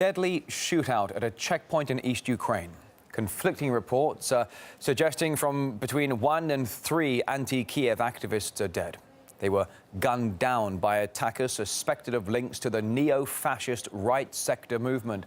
Deadly shootout at a checkpoint in East Ukraine. Conflicting reports suggesting from between 1 and 3 anti-Kiev activists are dead. They were gunned down by attackers suspected of links to the neo-fascist right sector movement.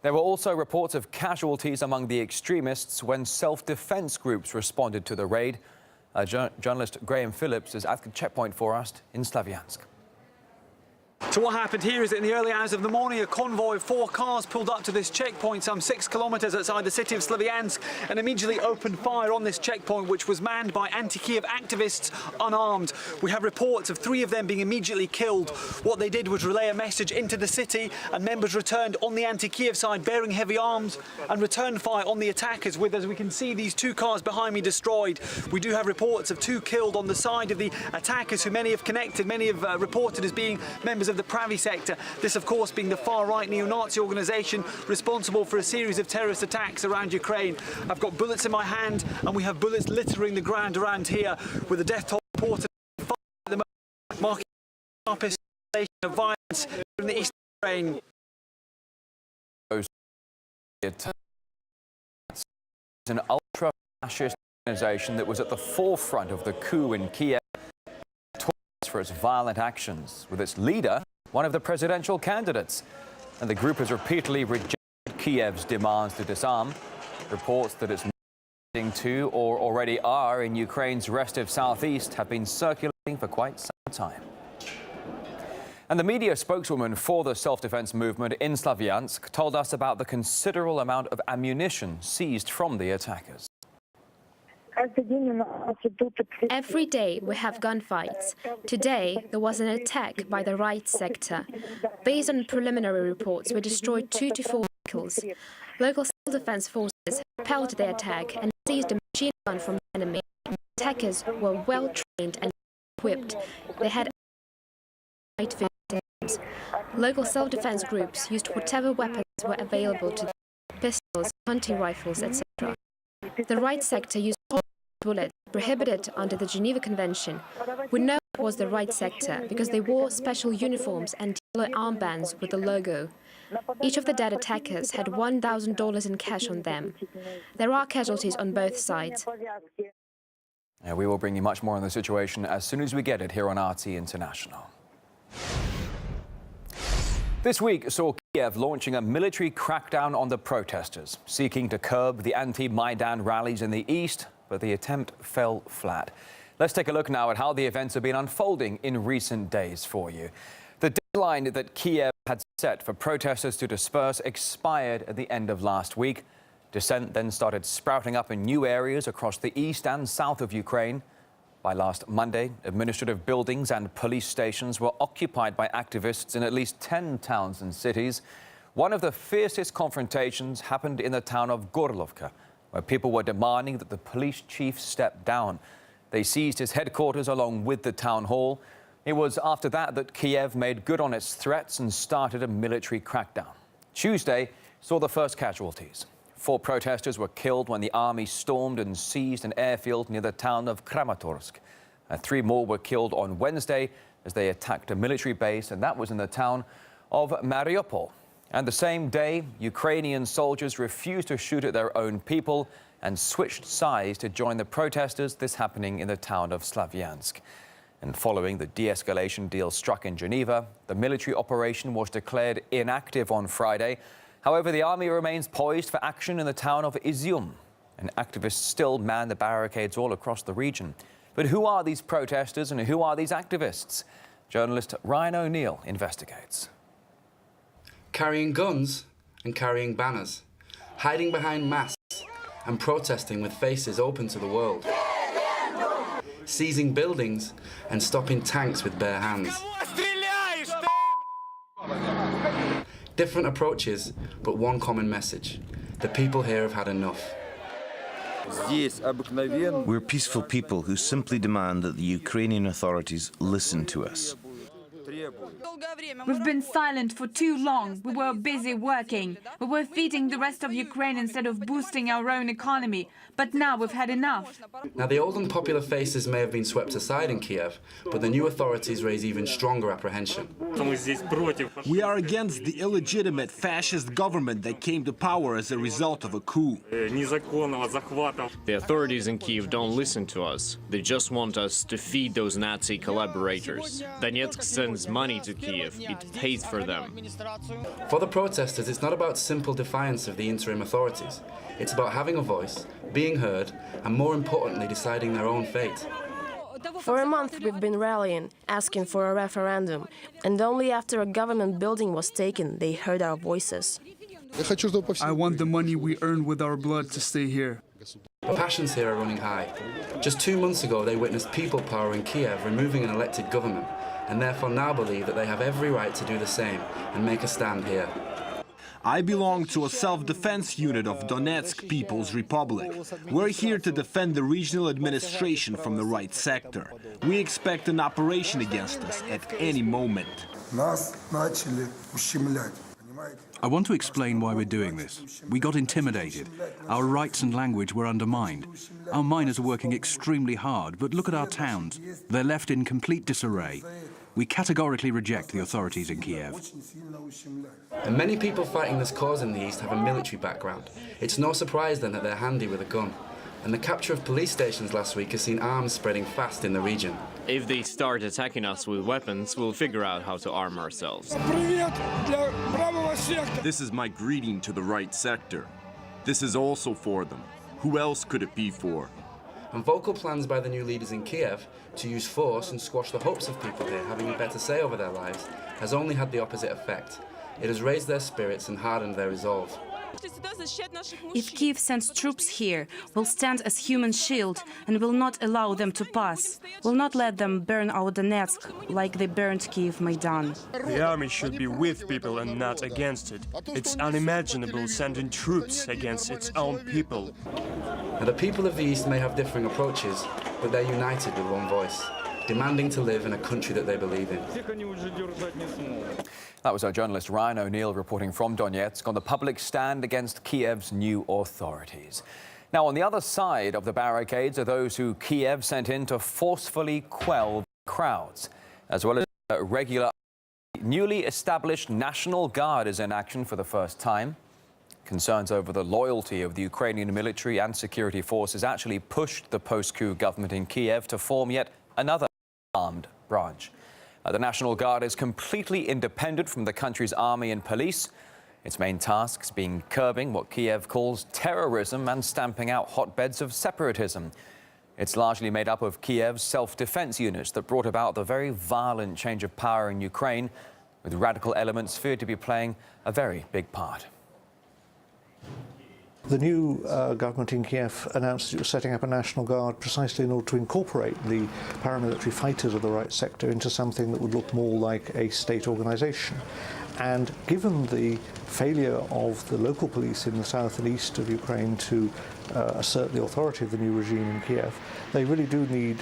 There were also reports of casualties among the extremists when self-defense groups responded to the raid. Journalist Graham Phillips is at the checkpoint for us in Slavyansk. So what happened here is that in the early hours of the morning, a convoy of 4 cars pulled up to this checkpoint some 6 kilometers outside the city of Slavyansk and immediately opened fire on this checkpoint, which was manned by anti-Kiev activists unarmed. We have reports of 3 of them being immediately killed. What they did was relay a message into the city, and members returned on the anti-Kiev side bearing heavy arms and returned fire on the attackers with, as we can see, these 2 cars behind me destroyed. We do have reports of 2 killed on the side of the attackers, who many have reported as being members of the Pravi sector. This, of course, being the far-right neo-Nazi organisation responsible for a series of terrorist attacks around Ukraine. I've got bullets in my hand, and we have bullets littering the ground around here, with the death toll reported at the moment, marking a sharpest escalation of violence in the east of Ukraine. It's an ultra-fascist organisation that was at the forefront of the coup in Kiev for its violent actions, with its leader one of the presidential candidates. And the group has repeatedly rejected Kiev's demands to disarm. Reports that it's moving to or already are in Ukraine's restive southeast have been circulating for quite some time. And the media spokeswoman for the self-defense movement in Slavyansk told us about the considerable amount of ammunition seized from the attackers. Every day we have gunfights. Today there was an attack by the right sector. Based on preliminary reports, we destroyed 2 to 4 vehicles. Local self-defense forces repelled the attack and seized a machine gun from the enemy. Attackers were well trained and equipped. They had night vision. Local self-defense groups used whatever weapons were available to them: pistols, hunting rifles, etc. The right sector used bullets prohibited under the Geneva Convention. We know it was the right sector because they wore special uniforms and yellow armbands with the logo. Each of the dead attackers had $1,000 in cash on them. There are casualties on both sides. We will bring you much more on the situation as soon as we get it here on RT International. This week saw Kiev launching a military crackdown on the protesters, seeking to curb the anti-Maidan rallies in the east, but the attempt fell flat. Let's take a look now at how the events have been unfolding in recent days for you. The deadline that Kiev had set for protesters to disperse expired at the end of last week. Dissent then started sprouting up in new areas across the east and south of Ukraine. By last Monday, administrative buildings and police stations were occupied by activists in at least 10 towns and cities. One of the fiercest confrontations happened in the town of Gorlovka, where people were demanding that the police chief step down. They seized his headquarters along with the town hall. It was after that that Kiev made good on its threats and started a military crackdown. Tuesday saw the first casualties. 4 protesters were killed when the army stormed and seized an airfield near the town of Kramatorsk. 3 more were killed on Wednesday as they attacked a military base, and that was in the town of Mariupol. And the same day, Ukrainian soldiers refused to shoot at their own people and switched sides to join the protesters, this happening in the town of Slavyansk. And following the de-escalation deal struck in Geneva, the military operation was declared inactive on Friday. However, the army remains poised for action in the town of Izium, and activists still man the barricades all across the region. But who are these protesters and who are these activists? Journalist Ryan O'Neill investigates. Carrying guns and carrying banners, hiding behind masks and protesting with faces open to the world, seizing buildings and stopping tanks with bare hands. Different approaches, but one common message. The people here have had enough. We're peaceful people who simply demand that the Ukrainian authorities listen to us. We've been silent for too long. We were busy working. We were feeding the rest of Ukraine instead of boosting our own economy. But now we've had enough. Now, the old and popular faces may have been swept aside in Kiev, but the new authorities raise even stronger apprehension. We are against the illegitimate fascist government that came to power as a result of a coup. The authorities in Kiev don't listen to us. They just want us to feed those Nazi collaborators. Donetsk sends money to Kiev. It pays for them. For the protesters, it's not about simple defiance of the interim authorities. It's about having a voice, being heard, and more importantly, deciding their own fate. For a month we've been rallying, asking for a referendum, and only after a government building was taken they heard our voices. I want the money we earned with our blood to stay here. The passions here are running high. Just 2 months ago, they witnessed people power in Kiev removing an elected government, and therefore now believe that they have every right to do the same and make a stand here. I belong to a self-defense unit of Donetsk People's Republic. We're here to defend the regional administration from the right sector. We expect an operation against us at any moment. I want to explain why we're doing this. We got intimidated. Our rights and language were undermined. Our miners are working extremely hard, but look at our towns. They're left in complete disarray. We categorically reject the authorities in Kiev. And many people fighting this cause in the east have a military background. It's no surprise then that they're handy with a gun. And the capture of police stations last week has seen arms spreading fast in the region. If they start attacking us with weapons, we'll figure out how to arm ourselves. This is my greeting to the right sector. This is also for them. Who else could it be for? And vocal plans by the new leaders in Kiev to use force and squash the hopes of people here having a better say over their lives has only had the opposite effect. It has raised their spirits and hardened their resolve. If Kiev sends troops here, we'll stand as human shield and will not allow them to pass. We'll not let them burn our Donetsk like they burned Kiev Maidan. The army should be with people and not against it. It's unimaginable sending troops against its own people. Now, the people of the East may have differing approaches, but they're united with one voice, demanding to live in a country that they believe in. That was our journalist Ryan O'Neill reporting from Donetsk on the public stand against Kiev's new authorities. Now, on the other side of the barricades are those who Kiev sent in to forcefully quell crowds, as well as a regular newly established National Guard is in action for the first time. Concerns over the loyalty of the Ukrainian military and security forces actually pushed the post-coup government in Kiev to form yet another armed branch. The National Guard is completely independent from the country's army and police. Its main tasks being curbing what Kiev calls terrorism and stamping out hotbeds of separatism. It's largely made up of Kiev's self-defense units that brought about the very violent change of power in Ukraine, with radical elements feared to be playing a very big part. The new government in Kiev announced it was setting up a National Guard precisely in order to incorporate the paramilitary fighters of the right sector into something that would look more like a state organisation. And given the failure of the local police in the south and east of Ukraine to assert the authority of the new regime in Kiev, they really do need,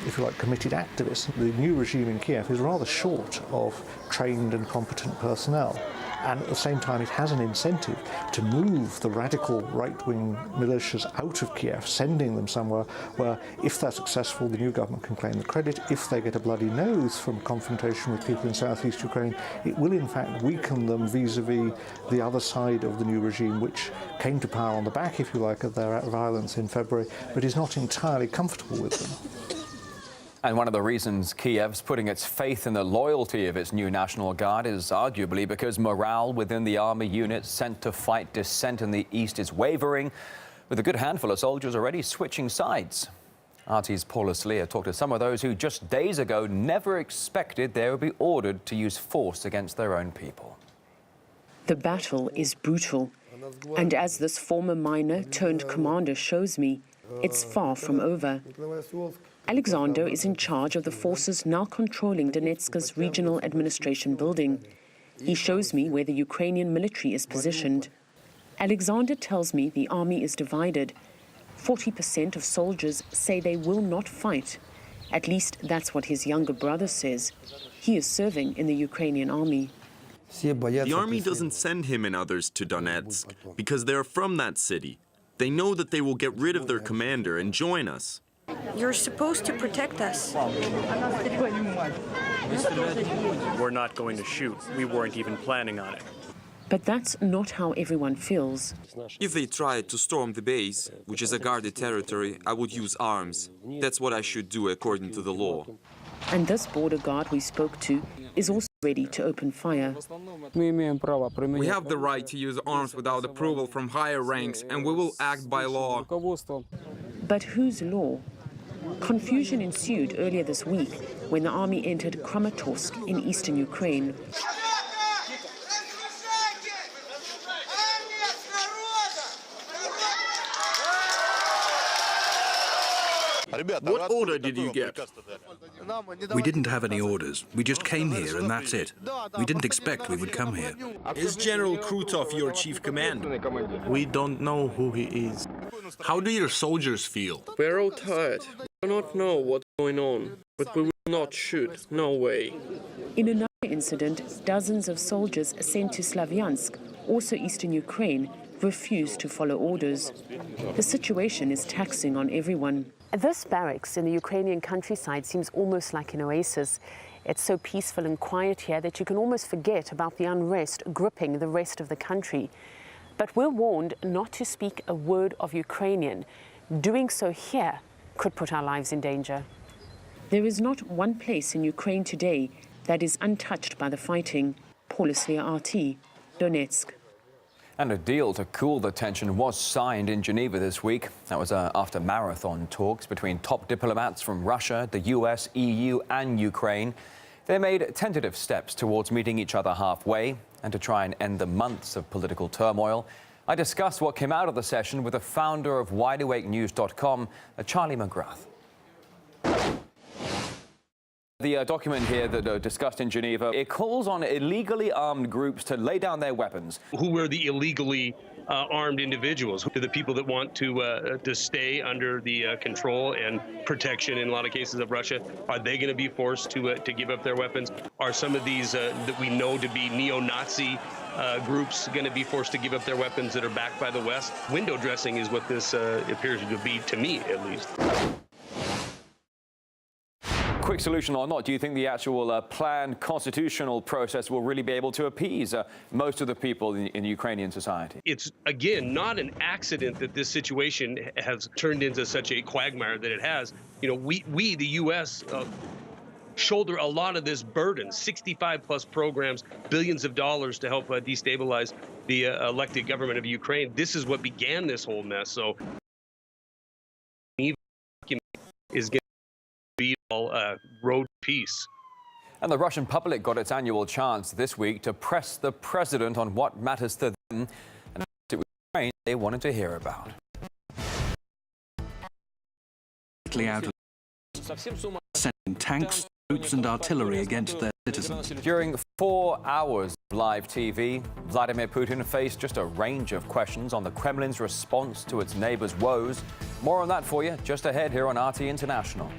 if you like, committed activists. The new regime in Kiev is rather short of trained and competent personnel. And at the same time, it has an incentive to move the radical right-wing militias out of Kiev, sending them somewhere where, if they're successful, the new government can claim the credit. If they get a bloody nose from confrontation with people in southeast Ukraine, it will in fact weaken them vis-à-vis the other side of the new regime, which came to power on the back, if you like, of their violence in February, but is not entirely comfortable with them. And one of the reasons Kiev's putting its faith in the loyalty of its new National Guard is arguably because morale within the army units sent to fight dissent in the east is wavering, with a good handful of soldiers already switching sides. RT's Paula Sleer talked to some of those who just days ago never expected they would be ordered to use force against their own people. The battle is brutal, and as this former miner turned commander shows me, it's far from over. Alexander is in charge of the forces now controlling Donetsk's regional administration building. He shows me where the Ukrainian military is positioned. Alexander tells me the army is divided. 40% of soldiers say they will not fight, At least that's what his younger brother says. He is serving in the Ukrainian army. The army doesn't send him and others to Donetsk because they're from that city. They know that they will get rid of their commander and join us. You're supposed to protect us. We're not going to shoot. We weren't even planning on it. But that's not how everyone feels. If they tried to storm the base, which is a guarded territory, I would use arms. That's what I should do according to the law. And this border guard we spoke to is also ready to open fire. We have the right to use arms without approval from higher ranks, and we will act by law. But whose law? Confusion ensued earlier this week when the army entered Kramatorsk in eastern Ukraine. What order did you get? We didn't have any orders. We just came here and that's it. We didn't expect we would come here. Is General Krutov your chief commander? We don't know who he is. How do your soldiers feel? We're all tired. We do not know what's going on, but we will not shoot. No way. In another incident, dozens of soldiers sent to Slavyansk, also eastern Ukraine, refused to follow orders. The situation is taxing on everyone. This barracks in the Ukrainian countryside seems almost like an oasis. It's so peaceful and quiet here that you can almost forget about the unrest gripping the rest of the country. But we're warned not to speak a word of Ukrainian. Doing so here could put our lives in danger. There is not one place in Ukraine today that is untouched by the fighting. Pauluslia RT, Donetsk. And a deal to cool the tension was signed in Geneva this week. That was after marathon talks between top diplomats from Russia, the US, EU and Ukraine. They made tentative steps towards meeting each other halfway and to try and end the months of political turmoil. I discussed what came out of the session with the founder of WideAwakeNews.com, Charlie McGrath. The document here that discussed in Geneva, it calls on illegally armed groups to lay down their weapons. Who were the illegally armed individuals? Who are the people that want to stay under the control and protection, in a lot of cases, of Russia? Are they going to be forced to give up their weapons? Are some of these that we know to be neo-Nazi groups going to be forced to give up their weapons that are backed by the West? Window dressing is what this appears to be, to me at least. Quick solution or not, do you think the actual planned constitutional process will really be able to appease most of the people in Ukrainian society? It's, again, not an accident that this situation has turned into such a quagmire that it has. You know, we the U.S., shoulder a lot of this burden, 65-plus programs, billions of dollars to help destabilize the elected government of Ukraine. This is what began this whole mess. So is going be all road to peace. And the Russian public got its annual chance this week to press the president on what matters to them, and it was Ukraine they wanted to hear about. Out sending tanks, troops and artillery against their citizens. During 4 hours of live TV, Vladimir Putin faced just a range of questions on the Kremlin's response to its neighbors' woes. More on that for you just ahead here on RT International.